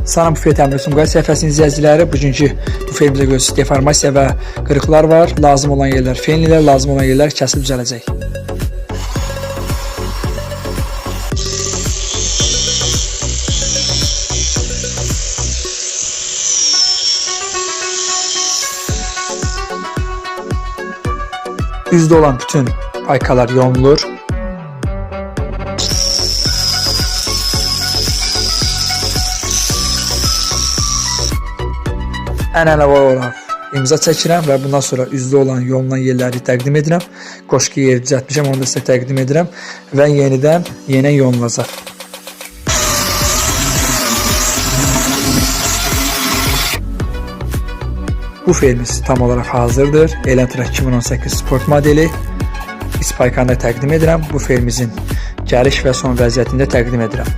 Salam Bufet Əmrəsin Müqayisə səhifəsinin izləyiciləri, bugünkü bufetimizə görə deformasiya və qırıqlar var. Lazım olan yerlər fenlilər, lazım olan yerlər kəsilib düzələcək. Üzdə olan bütün aykalar yonulur. Ənənəvi olaraq imza çəkirəm və bundan sonra üzdə olan yolunan yerləri təqdim edirəm. Qoşqu yeri düzəltmişəm, onu da sizə təqdim edirəm və yenidən yenə yonulacaq. Bu ferimiz tam olaraq hazırdır. Elantra 2018 sport modeli. İspaykanı da təqdim edirəm. Bu ferimizin gəliş və son vəziyyətində təqdim edirəm.